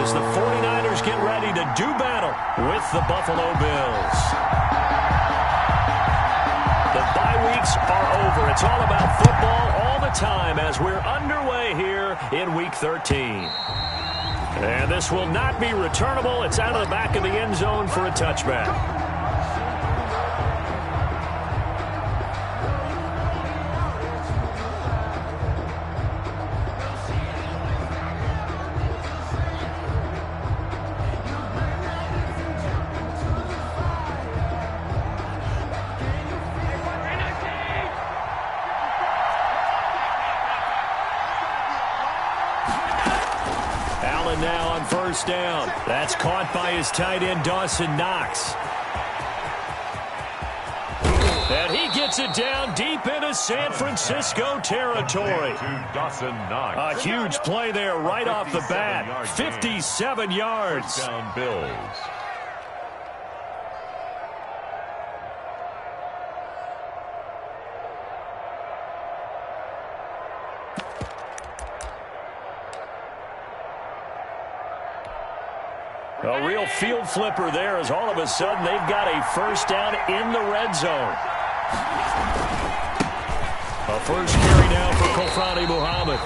as the 49ers get ready to do battle with the Buffalo Bills. The bye weeks are over. It's all about football all the time as we're underway here in Week 13. And this will not be returnable. It's out of the back of the end zone for a touchback. Now on first down. That's caught by his tight end, Dawson Knox. And he gets it down deep into San Francisco territory. A huge play there right off the bat. 57 yards. Touchdown Bills. A real field flipper there as all of a sudden they've got a first down in the red zone. A first carry now for Kofrani Muhammad.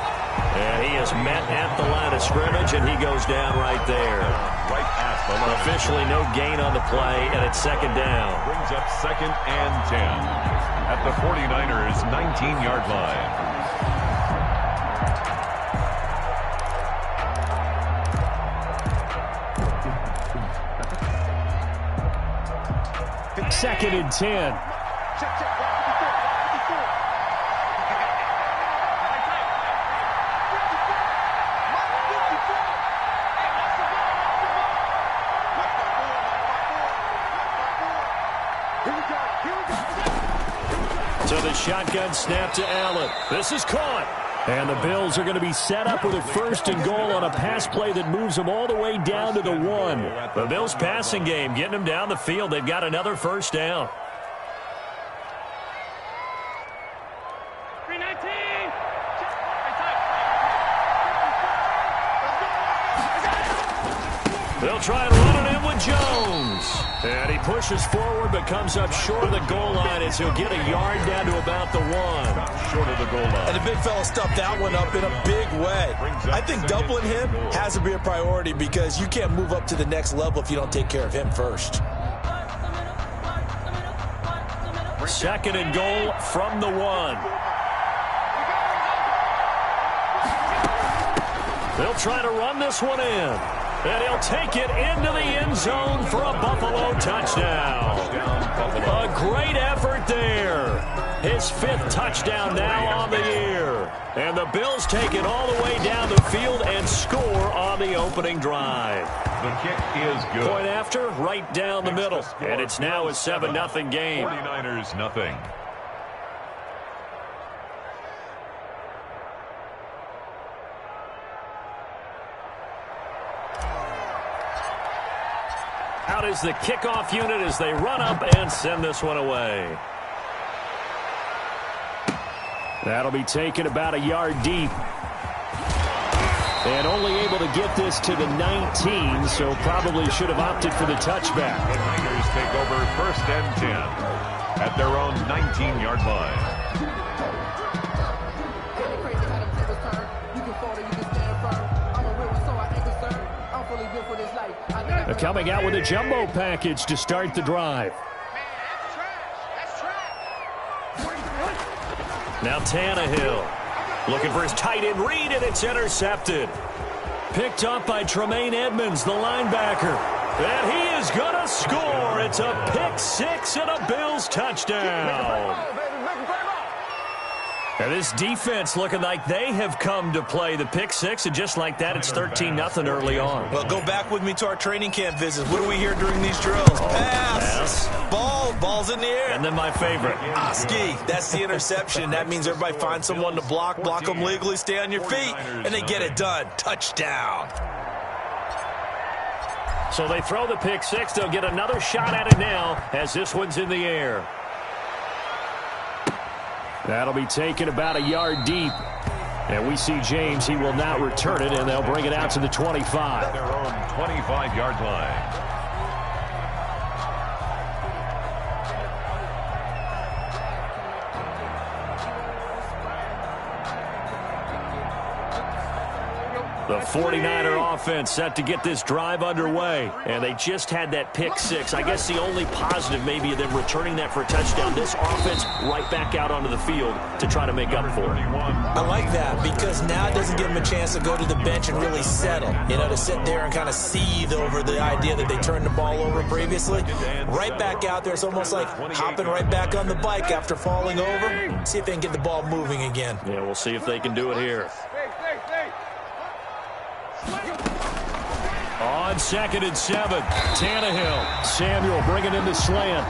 And he is met at the line of scrimmage, and he goes down right there. Right at the line. Officially no gain on the play, and it's second down. Brings up 2nd and 10 at the 49ers' 19-yard line. 2nd and 10. So the shotgun snap to Allen. This is caught. And the Bills are going to be set up with a 1st and goal on a pass play that moves them all the way down to the 1. The Bills passing game getting them down the field. They've got another first down. They'll try and run it in with Jones. And he pushes forward but comes up short of the goal line as he'll get a yard down to about the 1. Short of the goal line. And the big fella stuffed that one up in a big way. I think doubling him has to be a priority because you can't move up to the next level if you don't take care of him first. 2nd and goal from the 1. They'll try to run this one in. And he'll take it into the end zone for a Buffalo touchdown. A great effort there. His 5th touchdown now on the year. And the Bills take it all the way down the field and score on the opening drive. The kick is good. Point after, right down the middle. And it's now a 7-0 game. 49ers nothing. Out is the kickoff unit as they run up and send this one away. That'll be taken about a yard deep. And only able to get this to the 19, so probably should have opted for the touchback. The Niners take over 1st and 10 at their own 19-yard line. Coming out with a jumbo package to start the drive. Now Tannehill looking for his tight end read, and it's intercepted. Picked up by Tremaine Edmonds, the linebacker. And he is going to score. It's a pick 6 and a Bills touchdown. And this defense looking like they have come to play the pick 6, and just like that, it's 13-0 early on. Well, go back with me to our training camp visits. What do we hear during these drills? Pass. Ball's in the air. And then my favorite. Ski. That's the interception. That means everybody finds someone to block them legally, stay on your feet, and they get it done. Touchdown. So they throw the pick 6. They'll get another shot at it now as this one's in the air. That'll be taken about a yard deep. And we see James. He will not return it, and they'll bring it out to the 25. Their own 25-yard line. The 49er offense set to get this drive underway. And they just had that pick six. I guess the only positive maybe of them returning that for a touchdown. This offense right back out onto the field to try to make up for it. I like that because now it doesn't give them a chance to go to the bench and really settle. You know, to sit there and kind of seethe over the idea that they turned the ball over previously. Right back out there. It's almost like hopping right back on the bike after falling over. See if they can get the ball moving again. Yeah, we'll see if they can do it here. On 2nd and 7, Tannehill. Samuel bringing in the slant.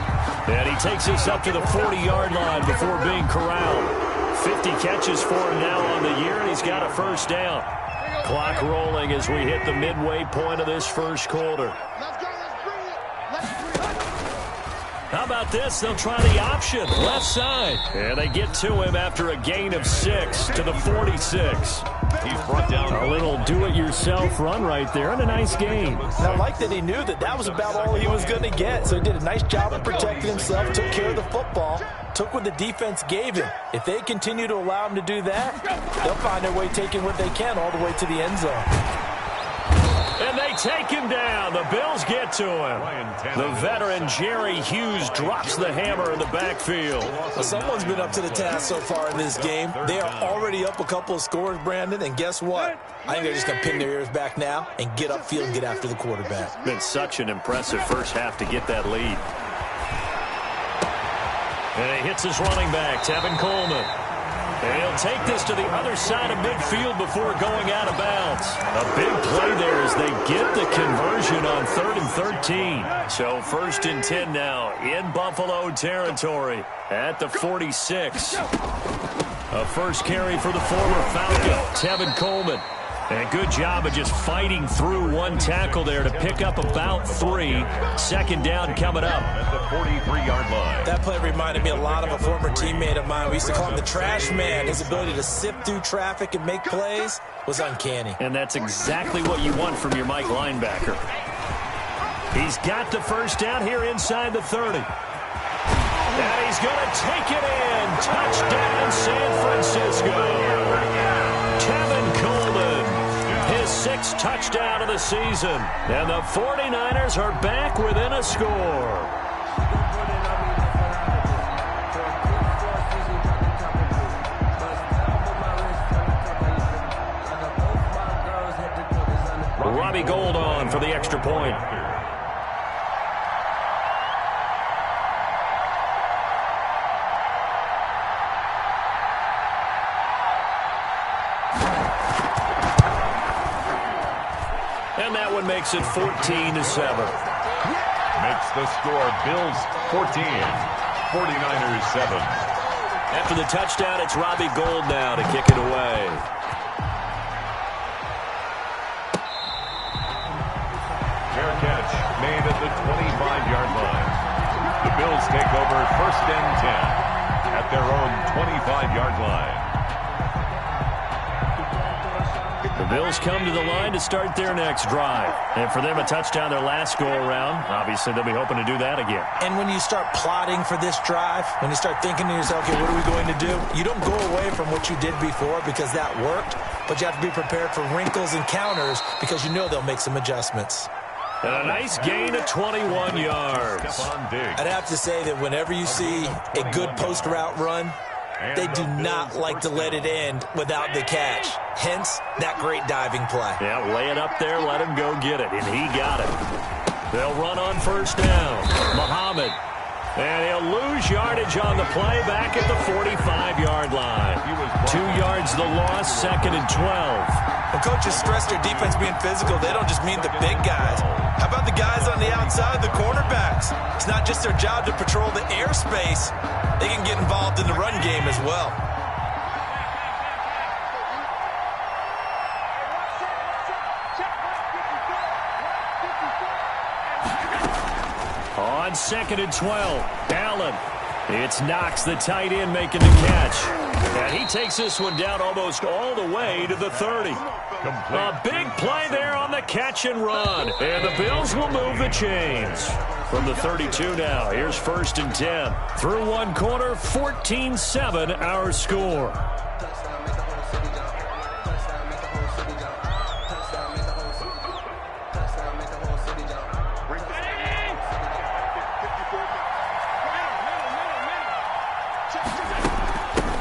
And he takes us up to the 40-yard line before being corralled. 50 catches for him now on the year, and he's got a first down. Clock rolling as we hit the midway point of this first quarter. How about this? They'll try the option, left side. And they get to him after a gain of 6 to the 46. He's brought down a little do-it-yourself run right there, and a nice game. And I like that he knew that that was about all he was going to get. So he did a nice job of protecting himself, took care of the football, took what the defense gave him. If they continue to allow him to do that, they'll find their way taking what they can all the way to the end zone. And they take him down. The Bills get to him. The veteran Jerry Hughes drops the hammer in the backfield. Well, someone's been up to the task so far in this game. They are already up a couple of scores, Brandon, and guess what? I think they're just going to pin their ears back now and get upfield and get after the quarterback. Been such an impressive first half to get that lead. And he hits his running back, Tevin Coleman. And he'll take this to the other side of midfield before going out of bounds. A big play there as they get the conversion on 3rd and 13. So 1st and 10 now in Buffalo territory at the 46. A first carry for the former Falcon, Tevin Coleman. And good job of just fighting through one tackle there to pick up about 3. 2nd down coming up. At the 43-yard line. That play reminded me a lot of a former teammate of mine. We used to call him the trash man. His ability to sift through traffic and make plays was uncanny. And that's exactly what you want from your Mike linebacker. He's got the first down here inside the 30. And he's going to take it in. Touchdown, San Francisco. Tevin Coleman, his 6th touchdown of the season. And the 49ers are back within a score. Robbie Gould on for the extra point. And that one makes it 14-7. Makes the score Bills 14, 49ers 7. After the touchdown, it's Robbie Gould now to kick it away. Fair catch made at the 25-yard line. The Bills take over 1st and 10 at their own 25-yard line. The Bills come to the line to start their next drive. And for them, a touchdown their last go-around. Obviously, they'll be hoping to do that again. And when you start plotting for this drive, when you start thinking to yourself, okay, what are we going to do? You don't go away from what you did before because that worked, but you have to be prepared for wrinkles and counters because you know they'll make some adjustments. And a nice gain of 21 yards. I'd have to say that whenever you see a good post route run, they do not like to let it end without the catch. Hence, that great diving play. Yeah, lay it up there, let him go get it, and he got it. They'll run on first down. Muhammad. And he'll lose yardage on the play back at the 45-yard line. 2 yards the loss, 2nd and 12. When coaches stress their defense being physical, they don't just mean the big guys. How about the guys on the outside, the cornerbacks? It's not just their job to patrol the airspace. They can get involved in the run game as well. On 2nd and 12, Allen. It's Knox, the tight end, making the catch. And he takes this one down almost all the way to the 30. A big play there on the catch and run. And the Bills will move the chains. From the 32 now, here's 1st and 10. Through one quarter, 14-7 our score.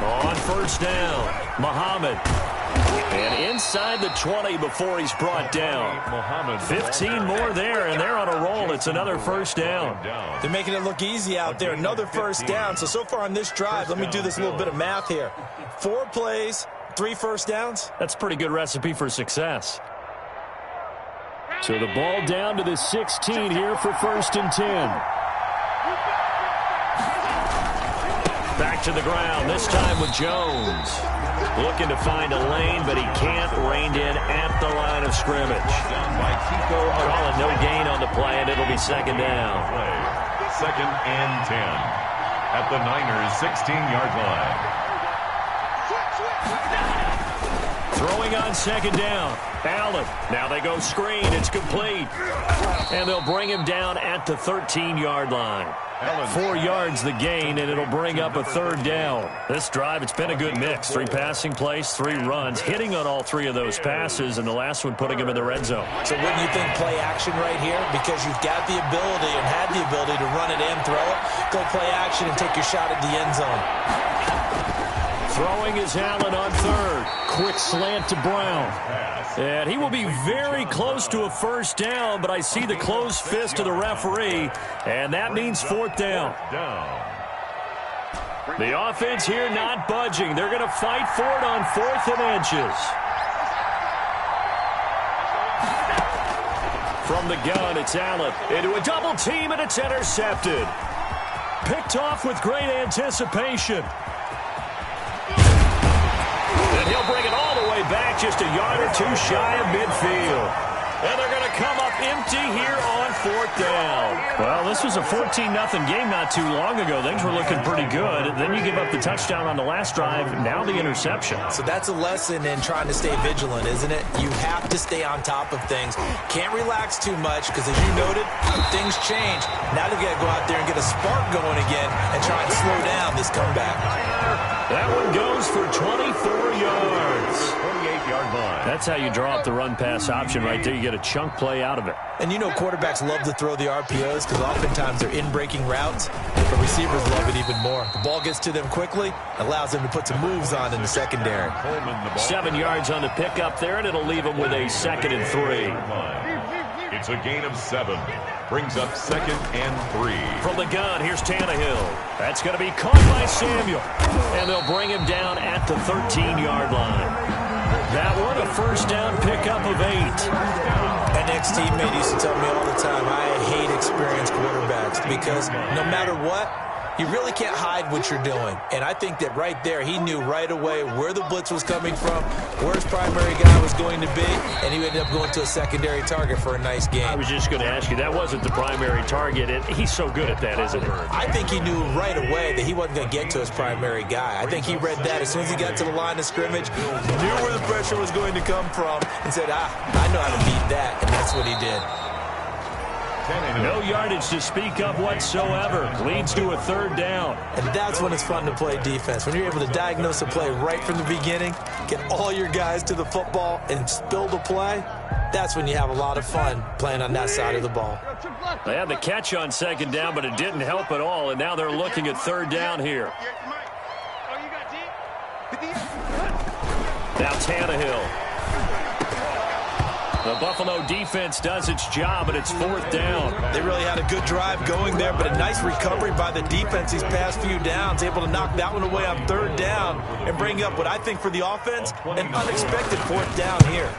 On 1st down, Muhammad. And inside the 20 before he's brought down. 15 more there, and they're on a roll. It's another 1st down. They're making it look easy out there. Another 1st down. So far on this drive, let me do this little bit of math here. 4 plays, 3 1st downs. That's a pretty good recipe for success. So the ball down to the 16 here for 1st and 10. Back to the ground, this time with Jones. Looking to find a lane, but he can't. Reined in at the line of scrimmage. Calling no gain on the play, and it'll be 2nd down. 2nd and 10 at the Niners' 16-yard line. Throwing on 2nd down. Allen. Now they go screen. It's complete. And they'll bring him down at the 13-yard line. 4 yards the gain, and it'll bring up a 3rd down. This drive, it's been a good mix. 3 passing plays, 3 runs, hitting on all 3 of those passes, and the last one putting him in the red zone. So wouldn't you think play action right here? Because you've got the ability and had the ability to run it and throw it. Go play action and take your shot at the end zone. Throwing is Allen on 3rd. Quick slant to Brown. And he will be very close to a 1st down, but I see the closed fist of the referee, and that means 4th down. The offense here not budging. They're going to fight for it on 4th and inches. From the gun, it's Allen into a double team, and it's intercepted. Picked off with great anticipation. And he'll bring it all the way back, just a yard or 2 shy of midfield. And they're going to come up empty here on 4th down. Well, this was a 14-0 game not too long ago. Things were looking pretty good. Then you give up the touchdown on the last drive. Now the interception. So that's a lesson in trying to stay vigilant, isn't it? You have to stay on top of things. Can't relax too much because, as you noted, things change. Now they've got to go out there and get a spark going again and try and slow down this comeback. That one goes for 24 yards. 28-yard line. That's how you draw up the run-pass option right there. You get a chunk play out of it. And you know quarterbacks love to throw the RPOs because oftentimes they're in-breaking routes. But receivers love it even more. The ball gets to them quickly, allows them to put some moves on in the secondary. 7 yards on the pickup there, and it'll leave them with a 2nd and 3. It's a gain of 7. Brings up 2nd and 3. From the gun, here's Tannehill. That's going to be caught by Samuel. And they'll bring him down at the 13-yard line. That one, a 1st down pickup of 8. An ex-teammate used to tell me all the time, I hate experienced quarterbacks because no matter what, you really can't hide what you're doing. And I think that right there, he knew right away where the blitz was coming from, where his primary guy was going to be, and he ended up going to a secondary target for a nice game. I was just going to ask you, that wasn't the primary target, and he's so good at that, isn't he? I think he knew right away that he wasn't going to get to his primary guy. I think he read that as soon as he got to the line of scrimmage, knew where the pressure was going to come from, and said, I know how to beat that, and that's what he did. No yardage to speak of whatsoever. Leads to a 3rd down. And that's when it's fun to play defense. When you're able to diagnose a play right from the beginning, get all your guys to the football, and spill the play, that's when you have a lot of fun playing on that side of the ball. They had the catch on 2nd down, but it didn't help at all, and now they're looking at 3rd down here. Now Tannehill. The Buffalo defense does its job, but it's 4th down. They really had a good drive going there, but a nice recovery by the defense these past few downs, able to knock that one away on 3rd down and bring up what I think for the offense, an unexpected 4th down here.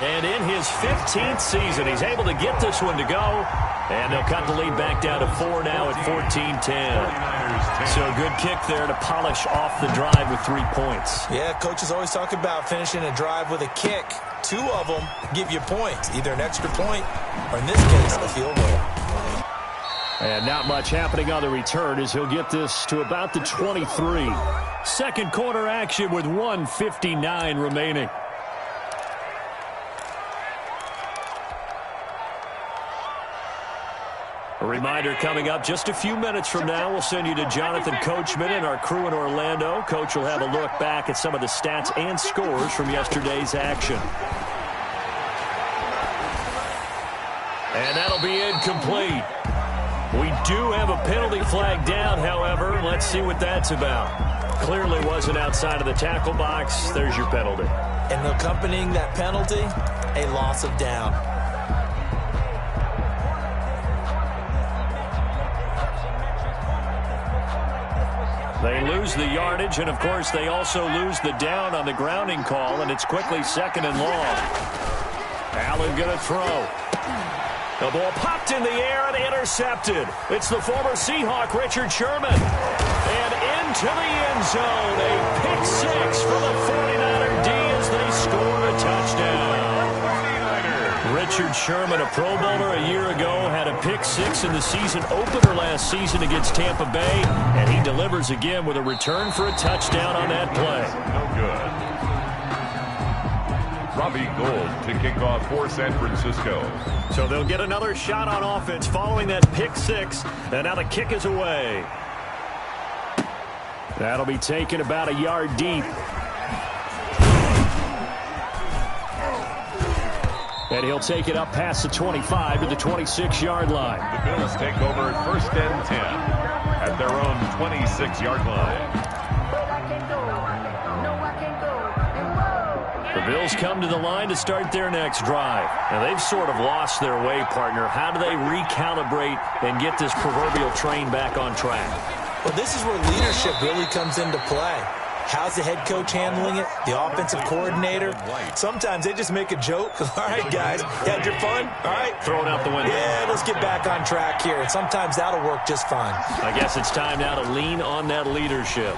And in his 15th season, he's able to get this one to go. And they'll cut the lead back down to 4 now at 14-10. So a good kick there to polish off the drive with 3 points. Yeah, coaches always talk about finishing a drive with a kick. 2 of them give you points, either an extra point or, in this case, a field goal. And not much happening on the return as he'll get this to about the 23. Second quarter action with 1:59 remaining. A reminder coming up just a few minutes from now, we'll send you to Jonathan Coachman and our crew in Orlando. Coach will have a look back at some of the stats and scores from yesterday's action. And that'll be incomplete. We do have a penalty flag down, however. Let's see what that's about. Clearly wasn't outside of the tackle box. There's your penalty. And accompanying that penalty, a loss of down. They lose the yardage, and, of course, they also lose the down on the grounding call, and it's quickly second and long. Allen going to throw. The ball popped in the air and intercepted. It's the former Seahawk, Richard Sherman. And into the end zone, a pick six for the 49er D as they score a touchdown. Richard Sherman, a Pro Bowler a year ago, had a pick six in the season opener last season against Tampa Bay, and he delivers again with a return for a touchdown on that play. No good. Robbie Gould to kick off for San Francisco. So they'll get another shot on offense following that pick six, and now the kick is away. That'll be taken about a yard deep. And he'll take it up past the 25 to the 26-yard line. The Bills take over first and 10 at their own 26-yard line. The Bills come to the line to start their next drive. Now, they've sort of lost their way, partner. How do they recalibrate and get this proverbial train back on track? Well, this is where leadership really comes into play. How's the head coach handling it? The offensive coordinator? Sometimes they just make a joke. All right, guys, you had your fun? All right. Throw it out the window. Yeah, let's get back on track here. And sometimes that'll work just fine. I guess it's time now to lean on that leadership.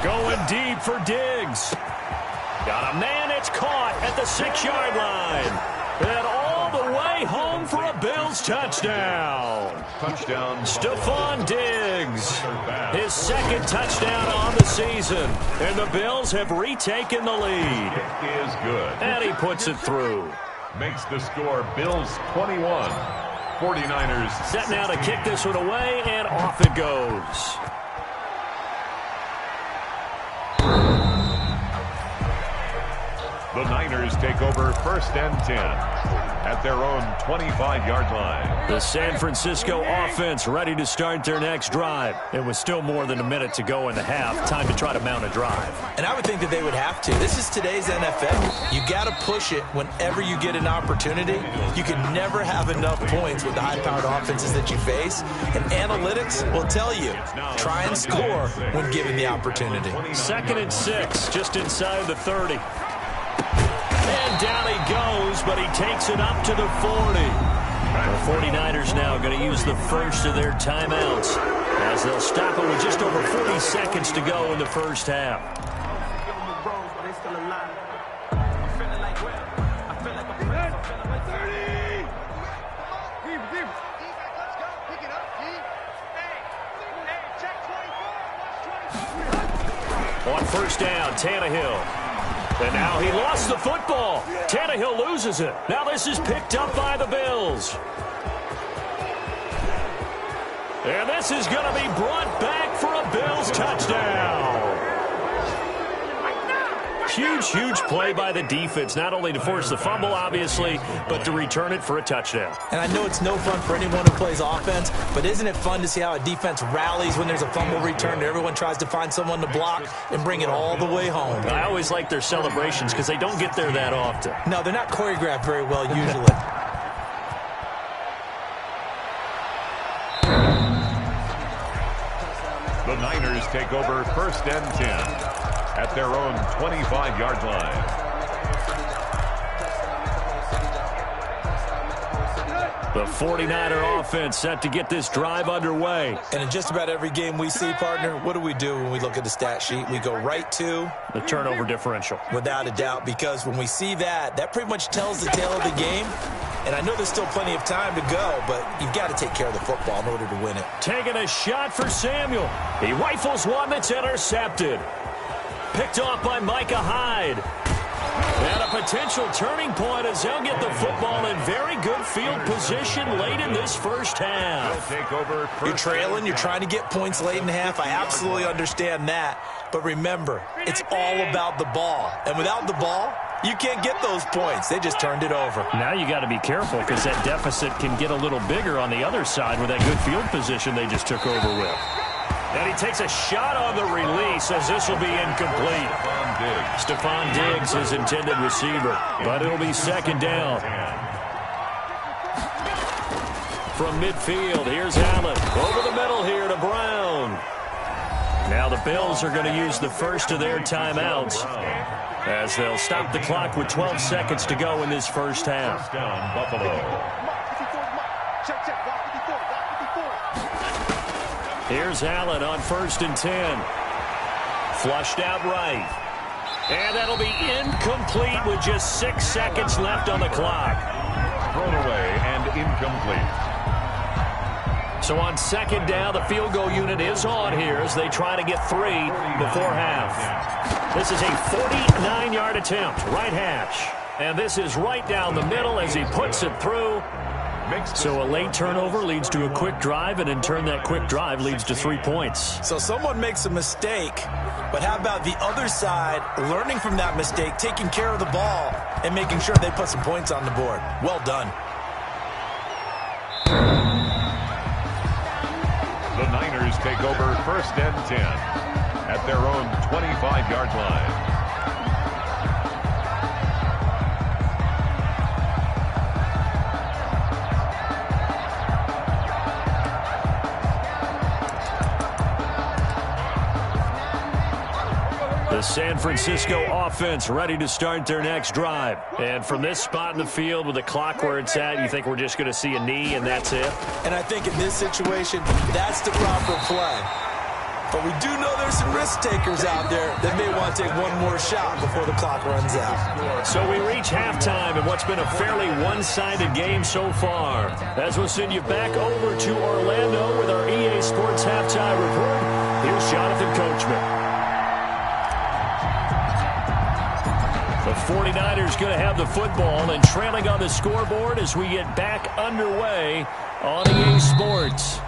Going deep for Diggs. Got a man, it's caught at the 6-yard line. And all the way home for a Bills touchdown. Touchdown. Stephon Diggs. His second touchdown on the season. And the Bills have retaken the lead. It is good. And he puts it through. Makes the score Bills 21. 49ers. Set now to kick this one away, and off it goes. The Niners take over first and 10 at their own 25-yard line. The San Francisco offense ready to start their next drive. It was still more than a minute to go in the half. Time to try to mount a drive. And I would think that they would have to. This is today's NFL. You got to push it whenever you get an opportunity. You can never have enough points with the high-powered offenses that you face. And analytics will tell you, try and score when given the opportunity. 2nd and 6, just inside the 30. And down he goes, but he takes it up to the 40. The 49ers now going to use the first of their timeouts as they'll stop it with just over 40 seconds to go in the first half. On first down, Tannehill. And now he lost the football. Tannehill loses it. Now this is picked up by the Bills. And this is going to be brought back for a Bills touchdown. Huge play by the defense, not only to force the fumble, obviously, but to return it for a touchdown. And I know it's no fun for anyone who plays offense, but isn't it fun to see how a defense rallies when there's a fumble return and everyone tries to find someone to block and bring it all the way home? I always like their celebrations because they don't get there that often. No, they're not choreographed very well usually. The Niners take over first and 10 at their own 25-yard line. The 49er offense set to get this drive underway. And in just about every game we see, partner, what do we do when we look at the stat sheet? We go right to the turnover differential. Without a doubt, because when we see that, that pretty much tells the tale of the game. And I know there's still plenty of time to go, but you've got to take care of the football in order to win it. Taking a shot for Samuel. He rifles one that's intercepted. Picked off by Micah Hyde. And a potential turning point as they'll get the football in very good field position late in this first half. You're trailing, you're trying to get points late in half. I absolutely understand that. But remember, it's all about the ball. And without the ball, you can't get those points. They just turned it over. Now you got to be careful because that deficit can get a little bigger on the other side with that good field position they just took over with. And he takes a shot on the release as this will be incomplete. Stephon Diggs, his intended receiver, but it'll be second down. From midfield, here's Allen. Over the middle here to Brown. Now the Bills are going to use the first of their timeouts as they'll stop the clock with 12 seconds to go in this first half. Here's Allen on 1st and 10. Flushed out right. And that'll be incomplete with just 6 seconds left on the clock. Thrown away and incomplete. So on second down, the field goal unit is on here as they try to get 3 before half. This is a 49-yard attempt, right hash. And this is right down the middle as he puts it through. So a late turnover leads to a quick drive, and in turn that quick drive leads to 3 points. So someone makes a mistake, but how about the other side learning from that mistake, taking care of the ball, and making sure they put some points on the board? Well done. The Niners take over 1st and 10 at their own 25-yard line. The San Francisco offense ready to start their next drive. And from this spot in the field with the clock where it's at, you think we're just going to see a knee and that's it? And I think in this situation, that's the proper play. But we do know there's some risk takers out there that may want to take one more shot before the clock runs out. So we reach halftime in what's been a fairly one-sided game so far. As we'll send you back over to Orlando with our EA Sports Halftime Report, here's Jonathan Coachman. The 49ers going to have the football and trailing on the scoreboard as we get back underway on EA Sports.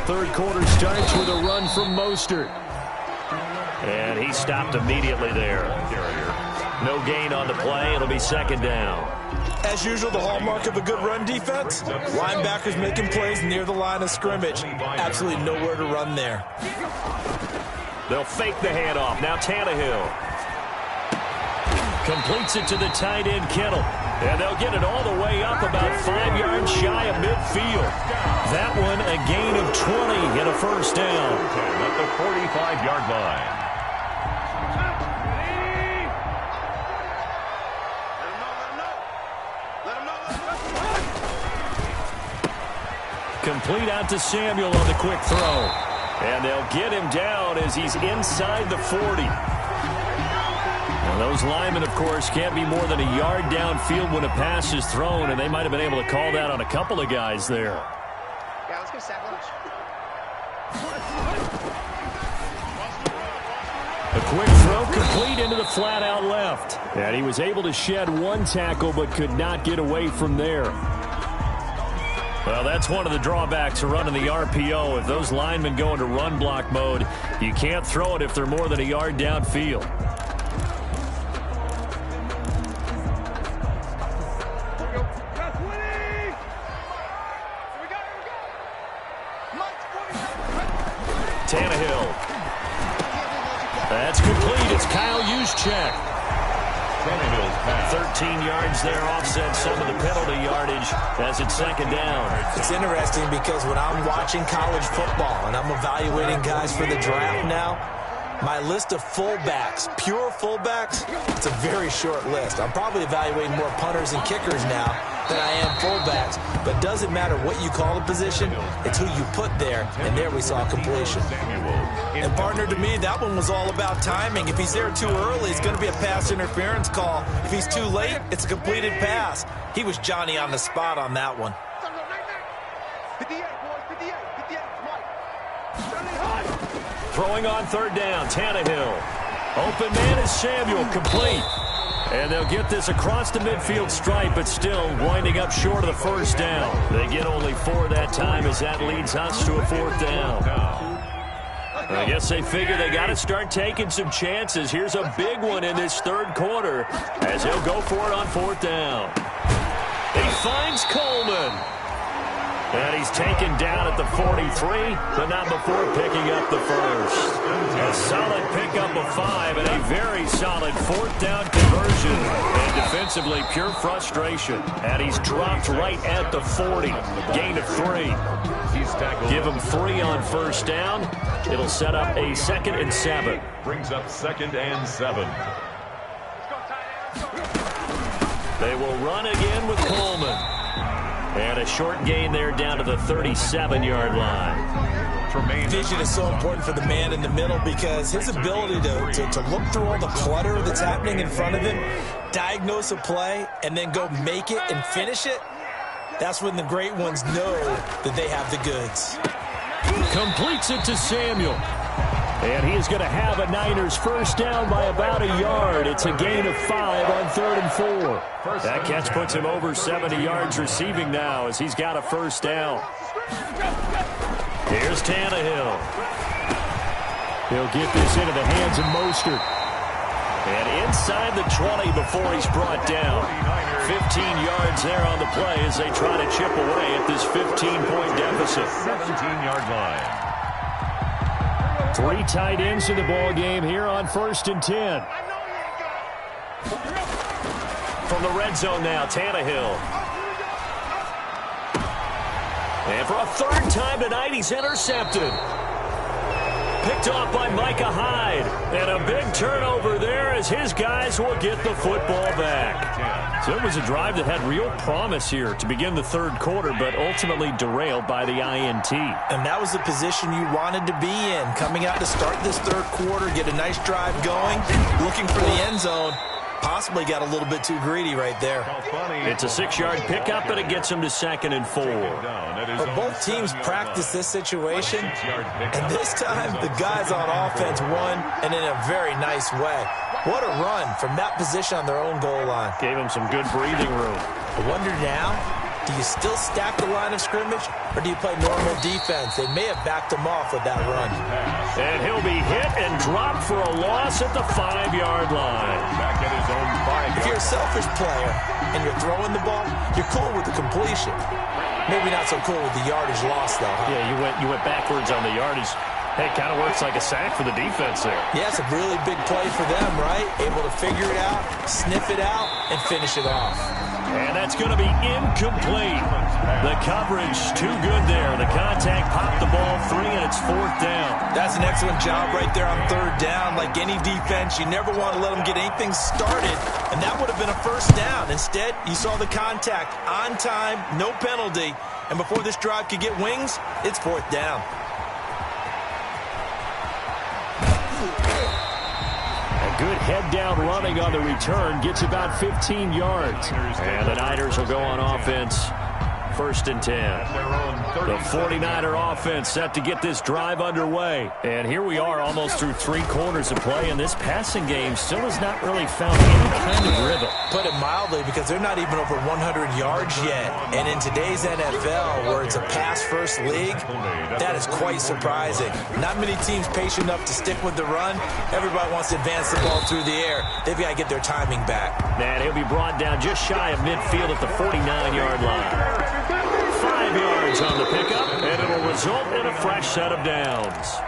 Third quarter starts with a run from Mostert. And he stopped immediately there. No gain on the play. It'll be second down. As usual, the hallmark of a good run defense, linebackers making plays near the line of scrimmage. Absolutely nowhere to run there. They'll fake the handoff. Now Tannehill completes it to the tight end, Kittle. And they'll get it all the way up about 5 yards shy of midfield. That one a gain of 20 and a first down. At the 45-yard line. Complete out to Samuel on the quick throw. And they'll get him down as he's inside the 40. Now those linemen, of course, can't be more than a yard downfield when a pass is thrown, and they might have been able to call that on a couple of guys there. Yeah, let's go sack lunch. A quick throw complete into the flat out left. And he was able to shed one tackle but could not get away from there. Well, that's one of the drawbacks of running the RPO. If those linemen go into run block mode, you can't throw it if they're more than a yard downfield. Tannehill. That's complete. It's Kyle Juszczyk. 13 yards there, offset some of the penalty yardage as it's second down. It's interesting because when I'm watching college football and I'm evaluating guys for the draft now, My list of fullbacks, pure fullbacks, it's a very short list. I'm probably evaluating more punters and kickers now than I am fullbacks. But it doesn't matter what you call the position, it's who you put there, and there we saw completion. And partner, to me, that one was all about timing. If he's there too early, it's going to be a pass interference call. If he's too late, it's a completed pass. He was Johnny on the spot on that one. Throwing on third down, Tannehill. Open man is Samuel, complete. And they'll get this across the midfield stripe, but still winding up short of the first down. They get only 4 that time as that leads us to a 4th down. I guess they figure they got to start taking some chances. Here's a big one in this third quarter as he'll go for it on 4th down. He finds Coleman. And he's taken down at the 43, but not before picking up the first. A solid pickup of 5 and a very solid 4th down conversion. And defensively, pure frustration. And he's dropped right at the 40. Gain of 3. Give him 3 on first down. It'll set up a 2nd and 7. Brings up 2nd and 7. They will run again with Coleman. And a short gain there down to the 37-yard line. Vision is so important for the man in the middle because his ability to look through all the clutter that's happening in front of him, diagnose a play, and then go make it and finish it, that's when the great ones know that they have the goods. Completes it to Samuel. And he is going to have a Niners first down by about a yard. It's a gain of 5 on 3rd and 4. That catch puts him over 70 yards receiving now as he's got a first down. Here's Tannehill. He'll get this into the hands of Mostert. And inside the 20 before he's brought down. 15 yards there on the play as they try to chip away at this 15-point deficit. 17-yard line. 3 tight ends in the ball game here on 1st and 10. From the red zone now, Tannehill. And for a 3rd time tonight, he's intercepted. Picked off by Micah Hyde. And a big turnover there as his guys will get the football back. So it was a drive that had real promise here to begin the 3rd quarter, but ultimately derailed by the INT. And that was the position you wanted to be in. Coming out to start this 3rd quarter, get a nice drive going, looking for the end zone. Possibly got a little bit too greedy right there. It's a 6-yard pickup, and it gets him to 2nd and 4. But both teams practice this situation, and this time the guys on offense won, and in a very nice way. What a run from that position on their own goal line. Gave him some good breathing room. I wonder now, do you still stack the line of scrimmage, or do you play normal defense? They may have backed him off with that run. And he'll be hit and dropped for a loss at the 5-yard line. Back at his own 5. If you're a selfish player and you're throwing the ball, you're cool with the completion. Maybe not so cool with the yardage loss, though. Huh? Yeah, you went backwards on the yardage. Hey, it kind of works like a sack for the defense there. Yeah, it's a really big play for them, right? Able to figure it out, sniff it out, and finish it off. And that's going to be incomplete. The coverage too good there. The contact popped the ball free, and it's 4th down. That's an excellent job right there on 3rd down. Like any defense, you never want to let them get anything started, and that would have been a first down. Instead, you saw the contact on time, no penalty, and before this drive could get wings, it's 4th down. Good head-down running on the return. Gets about 15 yards. And the Niners will go on offense. 1st and 10. The 49er offense set to get this drive underway. And here we are almost through 3 quarters of play, and this passing game still has not really found any kind of rhythm. Put it mildly, because they're not even over 100 yards yet. And in today's NFL, where it's a pass-first league, that is quite surprising. Not many teams patient enough to stick with the run. Everybody wants to advance the ball through the air. They've got to get their timing back. And he'll be brought down just shy of midfield at the 49-yard line. 5 yards on the pickup, and it'll result in a fresh set of downs.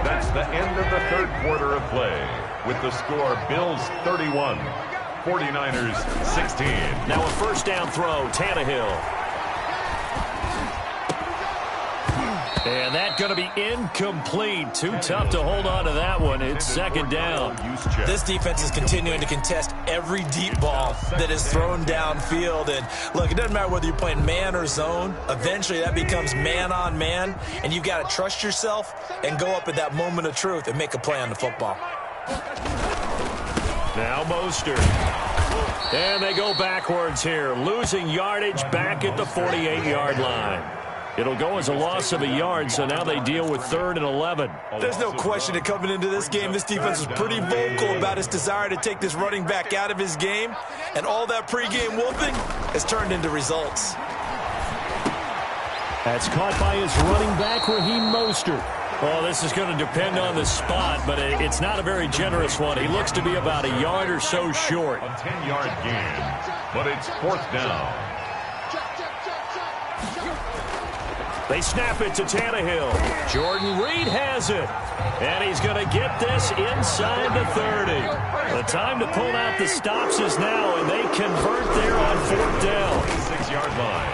That's the end of the 3rd quarter of play. With the score, Bills 31, 49ers 16. Now a first down throw, Tannehill. And that's going to be incomplete. Too tough to hold on to that one. It's second down. This defense is continuing to contest every deep ball that is thrown downfield. And look, it doesn't matter whether you're playing man or zone. Eventually that becomes man on man. And you've got to trust yourself and go up at that moment of truth and make a play on the football. Now Mostert. And they go backwards here, losing yardage back at the 48-yard line. It'll go as a loss of a yard, so now they deal with 3rd and 11. There's no question that coming into this game, this defense was pretty vocal about its desire to take this running back out of his game, and all that pregame whooping has turned into results. That's caught by his running back, Raheem Mostert. Well, this is going to depend on the spot, but it's not a very generous one. He looks to be about a yard or so short. A 10-yard gain, but it's 4th down. They snap it to Tannehill. Jordan Reed has it. And he's going to get this inside the 30. The time to pull out the stops is now, and they convert there on 4th down. 6-yard line.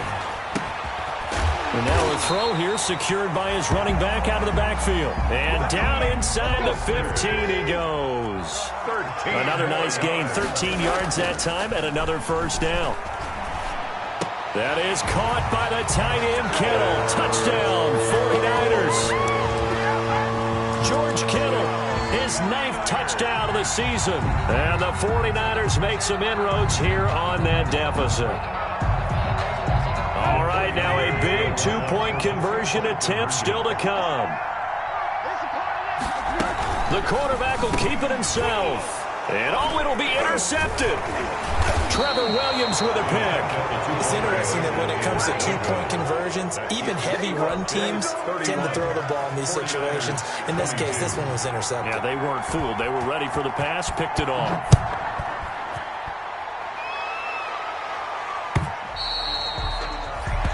And now a throw here secured by his running back out of the backfield. And down inside the 15 he goes. 13. Another nice gain, 13 yards that time, and another first down. That is caught by the tight end Kittle. Touchdown, 49ers. George Kittle, his 9th touchdown of the season. And the 49ers make some inroads here on that deficit. All right, now a big 2-point conversion attempt still to come. The quarterback will keep it himself. And it'll be intercepted. Trevor Williams with a pick. It's interesting that when it comes to 2-point conversions, even heavy run teams tend to throw the ball in these situations. In this case, this one was intercepted. Yeah, they weren't fooled. They were ready for the pass, picked it off.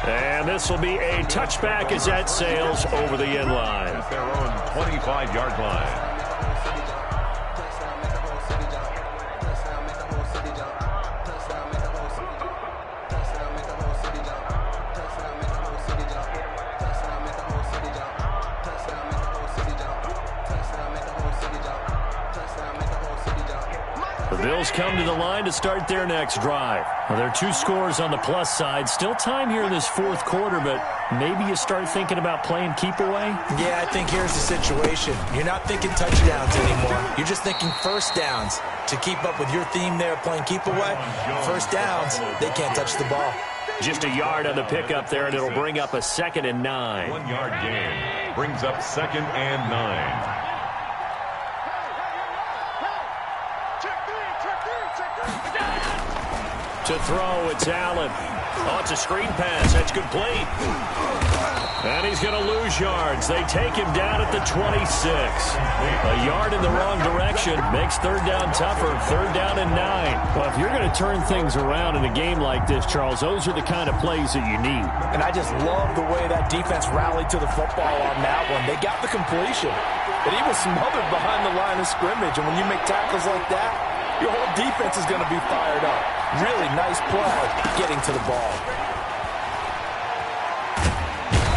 And this will be a touchback as that sails over the end line. At their own 25-yard line. The Bills come to the line to start their next drive. Well, there are 2 scores on the plus side. Still time here in this 4th quarter, but maybe you start thinking about playing keep away? Yeah, I think here's the situation. You're not thinking touchdowns anymore. You're just thinking first downs. To keep up with your theme there, playing keep away, first downs, they can't touch the ball. Just a yard on the pickup there, and it'll bring up a 2nd and 9. 1-yard gain brings up 2nd and 9. To throw, it's Allen. Oh, it's a screen pass. That's complete. And he's going to lose yards. They take him down at the 26. A yard in the wrong direction makes 3rd down tougher. 3rd down and 9. Well, if you're going to turn things around in a game like this, Charles, those are the kind of plays that you need. And I just love the way that defense rallied to the football on that one. They got the completion, but he was smothered behind the line of scrimmage. And when you make tackles like that, your whole defense is going to be fired up. Really nice play getting to the ball.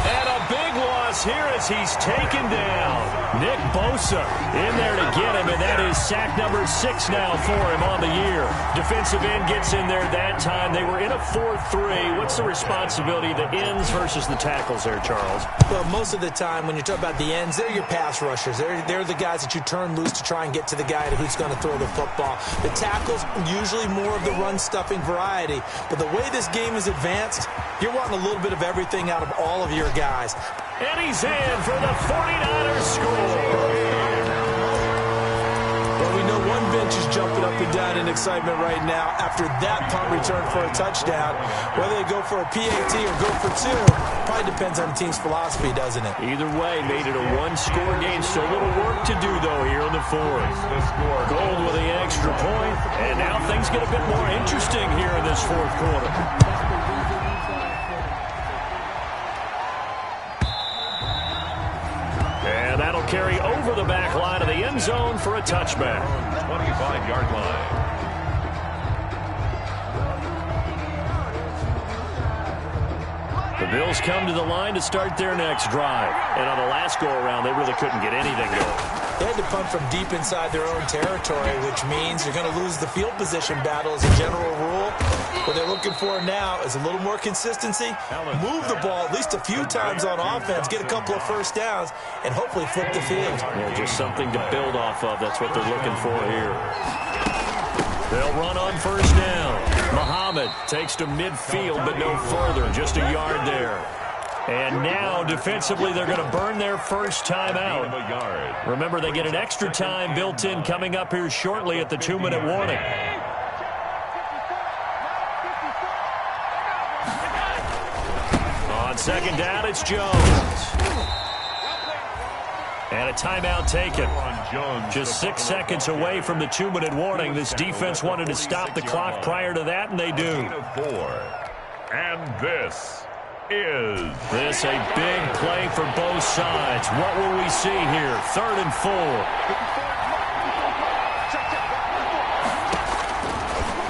And a big loss here as he's taken down. Nick Bosa in there to get him, and that is sack number 6 now for him on the year. Defensive end gets in there that time. They were in a 4-3. What's the responsibility of the ends versus the tackles there, Charles? Well, most of the time when you talk about the ends, they're your pass rushers. They're the guys that you turn loose to try and get to the guy who's going to throw the football. The tackles, usually more of the run-stuffing variety. But the way this game is advanced, you're wanting a little bit of everything out of all of your guys. And he's in for the 49ers score. Well, we know one bench is jumping up and down in excitement right now after that punt return for a touchdown. Whether they go for a PAT or go for 2, probably depends on the team's philosophy, doesn't it? Either way, made it a 1-score game. Still a little work to do, though, here in the 4th. Gold with the extra point, and now things get a bit more interesting here in this 4th quarter. And that'll carry over the back line of the end zone for a touchback. 25-yard line. The Bills come to the line to start their next drive. And on the last go-around, they really couldn't get anything going. They had to punt from deep inside their own territory, which means you're going to lose the field position battle as a general rule. What they're looking for now is a little more consistency, move the ball at least a few times on offense, get a couple of first downs, and hopefully flip the field. Yeah, just something to build off of. That's what they're looking for here. They'll run on first down. Muhammad takes to midfield, but no further, just a yard there. And now, defensively, they're going to burn their first time out. Remember, they get an extra time built in coming up here shortly at the 2-minute warning. On second down, it's Jones. And a timeout taken. Just 6 seconds away from the 2-minute warning. This defense wanted to stop the clock prior to that, and they do. And this is a big play for both sides. What will we see here? 3rd and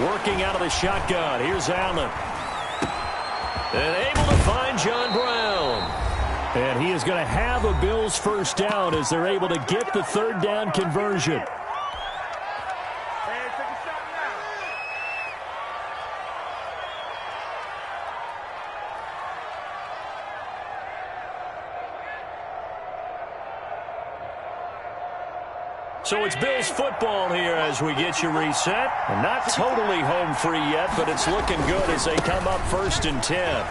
4. Working out of the shotgun. Here's Allen. And able to find John Brown. And he is going to have a Bills first down as they're able to get the 3rd down conversion. So it's Bills football here as we get you reset. And not totally home free yet, but it's looking good as they come up 1st and 10.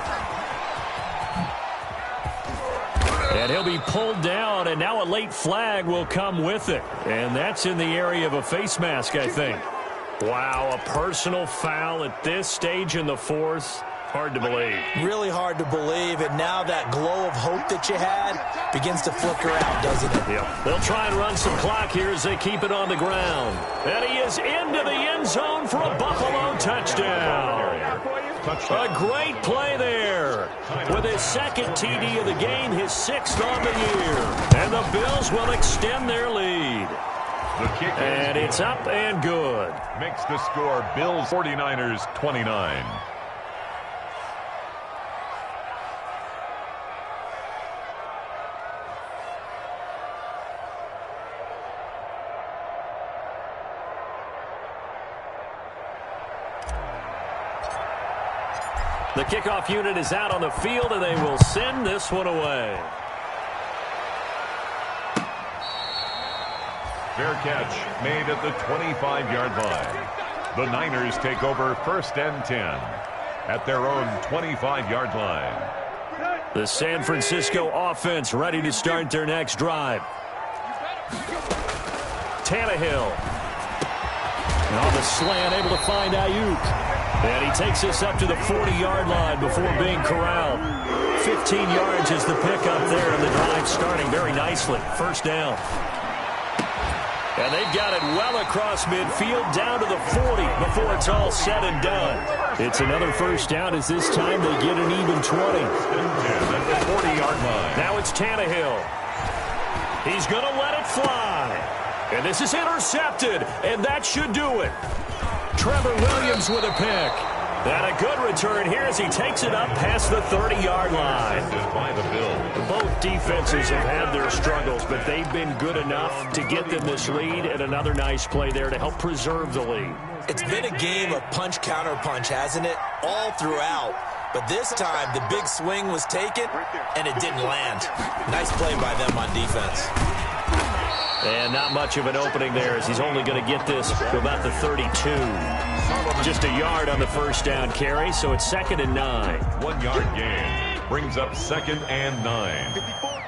And he'll be pulled down, and now a late flag will come with it. And that's in the area of a face mask, I think. Wow, a personal foul at this stage in the 4th. Hard to believe. Really hard to believe, and now that glow of hope that you had begins to flicker out, doesn't it? Yep. They'll try and run some clock here as they keep it on the ground. And he is into the end zone for a Buffalo touchdown. A great play there. With his 2nd TD of the game, his 6th on the year. And the Bills will extend their lead. And it's up and good. Makes the score Bills 49ers 29. The kickoff unit is out on the field, and they will send this one away. Fair catch made at the 25-yard line. The Niners take over 1st and 10 at their own 25-yard line. The San Francisco offense ready to start their next drive. Tannehill. And on the slant, able to find Ayuk. And he takes this up to the 40-yard line before being corralled. 15 yards is the pickup there, and the drive starting very nicely. 1st down. And they've got it well across midfield down to the 40 before it's all said and done. It's another 1st down as this time they get an even 20. At the 40-yard line. Now it's Tannehill. He's going to let it fly. And this is intercepted, and that should do it. Trevor Williams with a pick. And a good return here as he takes it up past the 30-yard line. By the Bills. Both defenses have had their struggles, but they've been good enough to get them this lead, and another nice play there to help preserve the lead. It's been a game of punch-counter-punch, hasn't it? All throughout. But this time, the big swing was taken, and it didn't land. Nice play by them on defense. And not much of an opening there as he's only going to get this to about the 32. Just a yard on the 1st down carry, so it's 2nd and 9. 1-yard gain brings up 2nd and 9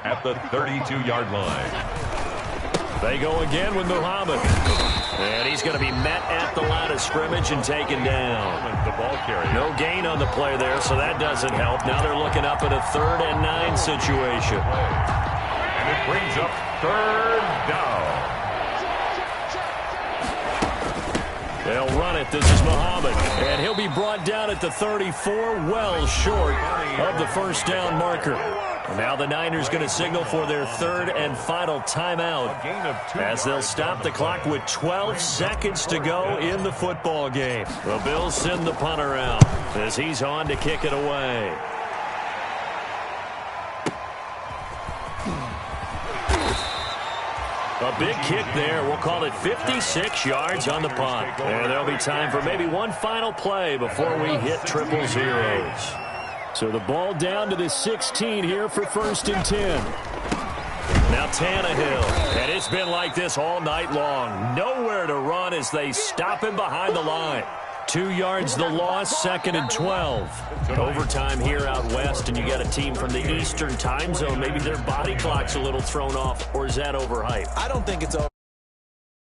at the 32-yard line. They go again with Muhammad. And he's going to be met at the line of scrimmage and taken down. The ball carrier. No gain on the play there, so that doesn't help. Now they're looking up at a 3rd and 9 situation. And it brings up 3rd down. They'll run it. This is Muhammad. And he'll be brought down at the 34, well short of the 1st down marker. And now the Niners going to signal for their 3rd and final timeout as they'll stop the clock with 12 seconds to go in the football game. The Bills send the punter out as he's on to kick it away. big kick there. We'll call it 56 yards on the punt. And there'll be time for maybe one final play before we hit 000. So the ball down to the 16 here for 1st and 10. Now Tannehill, and it's been like this all night long. Nowhere to run as they stop him behind the line. 2 yards the loss, 2nd and 12. Overtime here out west, and you got a team from the Eastern time zone. Maybe their body clock's a little thrown off, or is that overhyped? I don't think it's over.